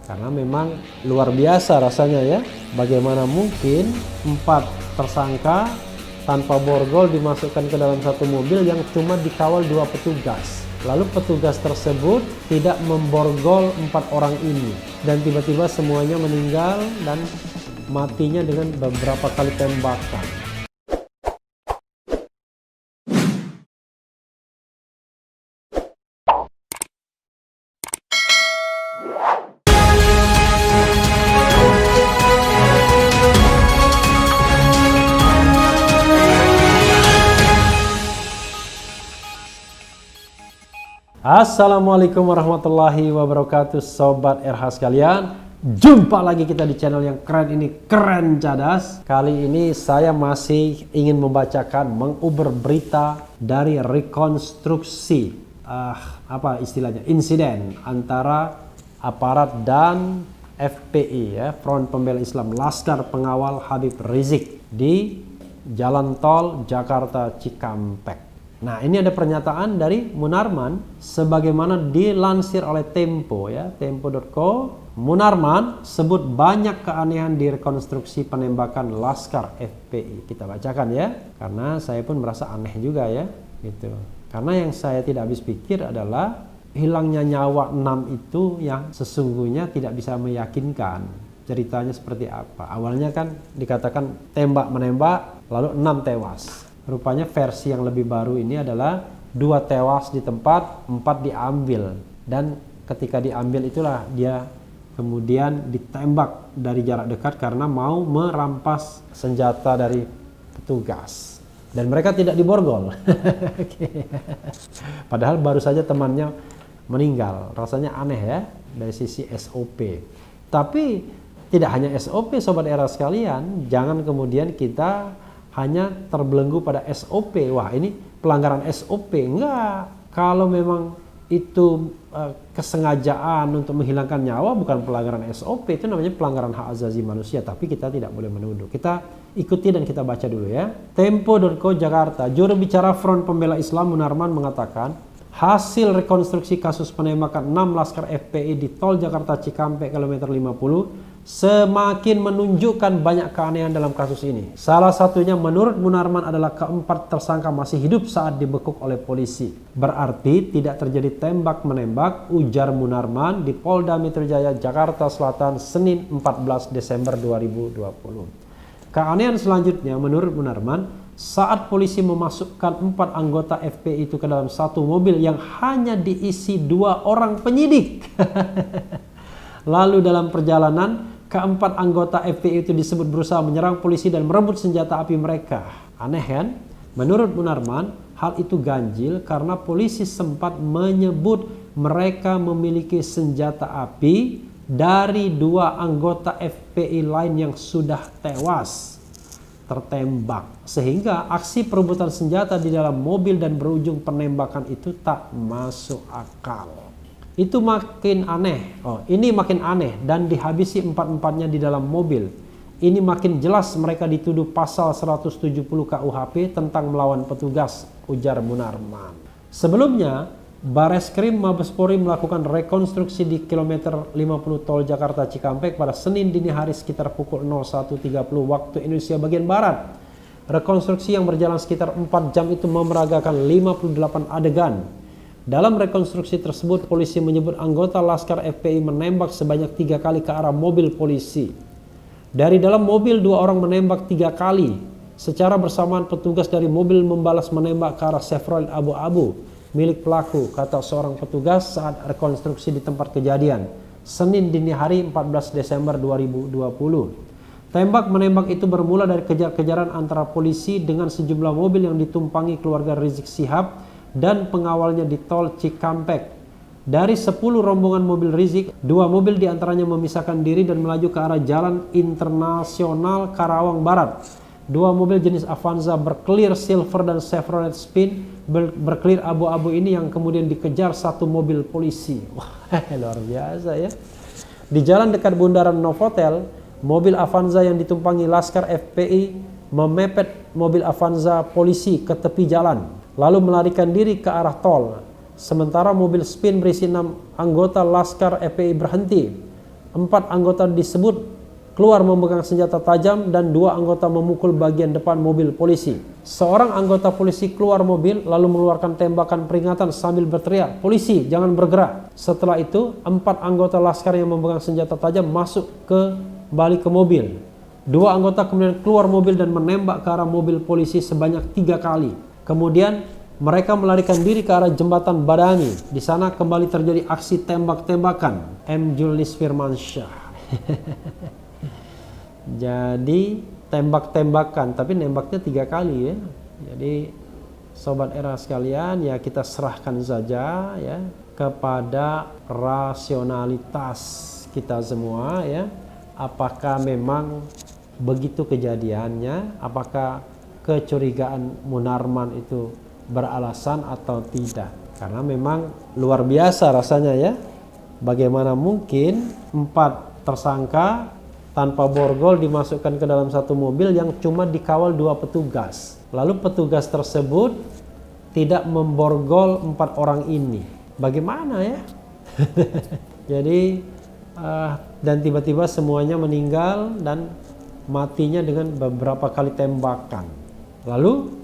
Karena memang luar biasa rasanya ya. Bagaimana mungkin 4 tersangka tanpa borgol dimasukkan ke dalam satu mobil yang cuma dikawal 2 petugas. Lalu petugas tersebut tidak memborgol 4 orang ini. Dan tiba-tiba semuanya meninggal dan matinya dengan beberapa kali tembakan. Assalamualaikum warahmatullahi wabarakatuh, Sobat RH sekalian. Jumpa lagi kita di channel yang keren ini, Keren Cadas. Kali ini saya masih ingin membacakan, menguber berita dari rekonstruksi insiden antara aparat dan FPI ya, Front Pembela Islam Laskar Pengawal Habib Rizik di Jalan Tol Jakarta Cikampek. Nah, ini ada pernyataan dari Munarman sebagaimana dilansir oleh Tempo ya, tempo.co. Munarman sebut banyak keanehan di rekonstruksi penembakan Laskar FPI. Kita bacakan ya, karena saya pun merasa aneh juga ya, gitu. Karena yang saya tidak habis pikir adalah hilangnya nyawa 6 itu yang sesungguhnya tidak bisa meyakinkan. Ceritanya seperti apa? Awalnya kan dikatakan tembak menembak lalu 6 tewas. Rupanya versi yang lebih baru ini adalah 2 tewas di tempat, 4 diambil. Dan ketika diambil itulah dia kemudian ditembak dari jarak dekat karena mau merampas senjata dari petugas. Dan mereka tidak diborgol. Padahal baru saja temannya meninggal. Rasanya aneh ya dari sisi SOP. Tapi tidak hanya SOP, Sobat Era sekalian. Jangan kemudian kita hanya terbelenggu pada SOP. Wah, ini pelanggaran SOP. Enggak. Kalau memang itu kesengajaan untuk menghilangkan nyawa, bukan pelanggaran SOP. Itu namanya pelanggaran hak asasi manusia. Tapi kita tidak boleh menuduh. Kita ikuti dan kita baca dulu ya. Tempo.co Jakarta. Juru bicara Front Pembela Islam Munarman mengatakan, hasil rekonstruksi kasus penembakan 6 Laskar FPI di Tol Jakarta Cikampek kilometer 50 semakin menunjukkan banyak keanehan dalam kasus ini. Salah satunya menurut Munarman adalah keempat tersangka masih hidup saat dibekuk oleh polisi. Berarti tidak terjadi tembak-menembak, ujar Munarman di Polda Metro Jaya, Jakarta Selatan, Senin 14 Desember 2020. Keanehan selanjutnya menurut Munarman, saat polisi memasukkan 4 anggota FPI itu ke dalam satu mobil yang hanya diisi 2 orang penyidik. Lalu dalam perjalanan, keempat anggota FPI itu disebut berusaha menyerang polisi dan merebut senjata api mereka. Aneh kan? Menurut Munarman, hal itu ganjil karena polisi sempat menyebut mereka memiliki senjata api dari 2 anggota FPI lain yang sudah tewas tertembak. Sehingga aksi perebutan senjata di dalam mobil dan berujung penembakan itu tak masuk akal. Itu makin aneh. Ini makin aneh dan dihabisi 4-empatnya di dalam mobil. Ini makin jelas mereka dituduh pasal 170 KUHP tentang melawan petugas, ujar Munarman. Sebelumnya, Bareskrim Mabespori melakukan rekonstruksi di kilometer 50 Tol Jakarta Cikampek pada Senin dini hari sekitar pukul 01.30 waktu Indonesia bagian Barat. Rekonstruksi yang berjalan sekitar 4 jam itu memeragakan 58 adegan. Dalam rekonstruksi tersebut, polisi menyebut anggota Laskar FPI menembak sebanyak 3 kali ke arah mobil polisi. Dari dalam mobil 2 orang menembak 3 kali. Secara bersamaan petugas dari mobil membalas menembak ke arah Chevrolet abu-abu milik pelaku, kata seorang petugas saat rekonstruksi di tempat kejadian, Senin dini hari 14 Desember 2020. Tembak-menembak itu bermula dari kejar-kejaran antara polisi dengan sejumlah mobil yang ditumpangi keluarga Rizik Syihab dan pengawalnya di Tol Cikampek. Dari 10 rombongan mobil Rizik, 2 mobil diantaranya memisahkan diri dan melaju ke arah Jalan Internasional Karawang Barat. 2 mobil jenis Avanza berclear silver dan Chevrolet Spin berclear abu-abu ini yang kemudian dikejar 1 mobil polisi. Wah, luar biasa ya. Di jalan dekat bundaran Novotel, mobil Avanza yang ditumpangi Laskar FPI memepet mobil Avanza polisi ke tepi jalan, lalu melarikan diri ke arah tol. Sementara mobil Spin berisi 6 anggota Laskar FPI berhenti. 4 anggota disebut keluar memegang senjata tajam dan 2 anggota memukul bagian depan mobil polisi. Seorang anggota polisi keluar mobil lalu mengeluarkan tembakan peringatan sambil berteriak, "Polisi, jangan bergerak." Setelah itu, 4 anggota laskar yang memegang senjata tajam masuk kembali ke mobil. 2 anggota kemudian keluar mobil dan menembak ke arah mobil polisi sebanyak 3 kali. Kemudian mereka melarikan diri ke arah jembatan Badangi. Di sana kembali terjadi aksi tembak-tembakan. M. Julius Firmansyah. Jadi tembak-tembakan, tapi nembaknya 3 kali ya. Jadi sobat era sekalian, ya kita serahkan saja ya kepada rasionalitas kita semua ya. Apakah memang begitu kejadiannya? Apakah kecurigaan Munarman itu beralasan atau tidak? Karena memang luar biasa rasanya ya. Bagaimana mungkin 4 tersangka tanpa borgol dimasukkan ke dalam satu mobil yang cuma dikawal 2 petugas. Lalu petugas tersebut tidak memborgol 4 orang ini. Bagaimana ya? Jadi dan tiba-tiba semuanya meninggal dan matinya dengan beberapa kali tembakan. Lalu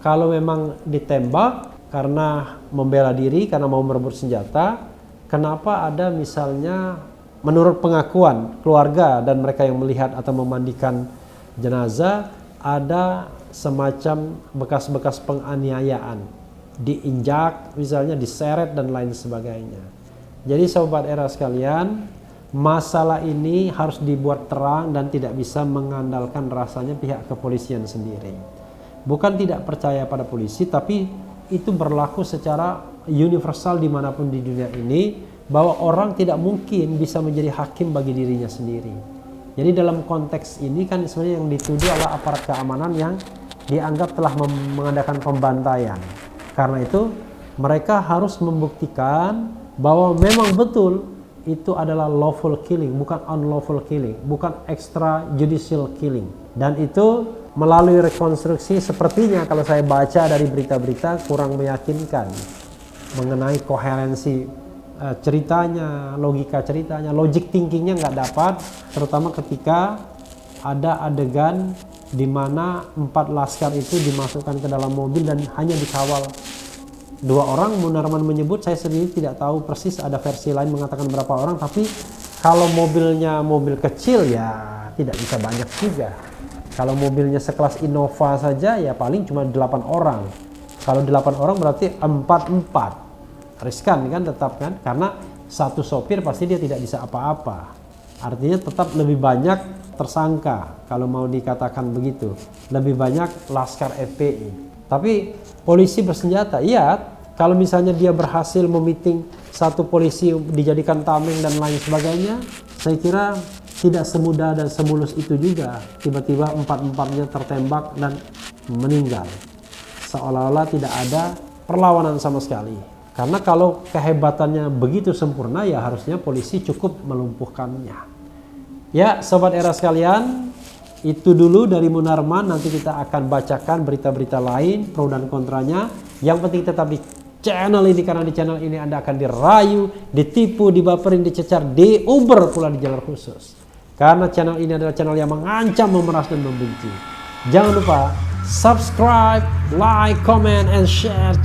kalau memang ditembak karena membela diri, karena mau merebut senjata, kenapa ada misalnya menurut pengakuan keluarga dan mereka yang melihat atau memandikan jenazah ada semacam bekas-bekas penganiayaan, diinjak misalnya, diseret dan lain sebagainya. Jadi sobat era sekalian, masalah ini harus dibuat terang dan tidak bisa mengandalkan rasanya pihak kepolisian sendiri. Bukan tidak percaya pada polisi, tapi itu berlaku secara universal dimanapun di dunia ini, bahwa orang tidak mungkin bisa menjadi hakim bagi dirinya sendiri. Jadi dalam konteks ini kan sebenarnya yang dituduh adalah aparat keamanan yang dianggap telah mengadakan pembantaian. Karena itu mereka harus membuktikan bahwa memang betul itu adalah lawful killing, bukan unlawful killing, bukan extrajudicial killing. Dan itu melalui rekonstruksi sepertinya kalau saya baca dari berita-berita kurang meyakinkan mengenai koherensi ceritanya, logika ceritanya, logic thinkingnya nggak dapat, terutama ketika ada adegan di mana 4 laskar itu dimasukkan ke dalam mobil dan hanya dikawal 2 orang. Munarman menyebut, saya sendiri tidak tahu persis, ada versi lain mengatakan berapa orang, tapi kalau mobilnya mobil kecil ya tidak bisa banyak juga. Kalau mobilnya sekelas Innova saja ya paling cuma 8 orang. Kalau 8 orang berarti 4-4. Riskan kan tetap kan, karena satu sopir pasti dia tidak bisa apa-apa. Artinya tetap lebih banyak tersangka kalau mau dikatakan begitu, lebih banyak laskar FPI. Tapi polisi bersenjata, iya. Kalau misalnya dia berhasil memiting satu polisi dijadikan tameng dan lain sebagainya, saya kira tidak semudah dan semulus itu juga. Tiba-tiba 4-4-nya tertembak dan meninggal, seolah-olah tidak ada perlawanan sama sekali. Karena kalau kehebatannya begitu sempurna, ya harusnya polisi cukup melumpuhkannya. Ya, sobat era sekalian, itu dulu dari Munarman. Nanti kita akan bacakan berita-berita lain, pro dan kontranya. Yang penting tetap di channel ini, karena di channel ini Anda akan dirayu, ditipu, dibaperin, dicecar, diuber pula di jalur khusus. Karena channel ini adalah channel yang mengancam, memeras, dan membenci. Jangan lupa subscribe, like, comment, and share.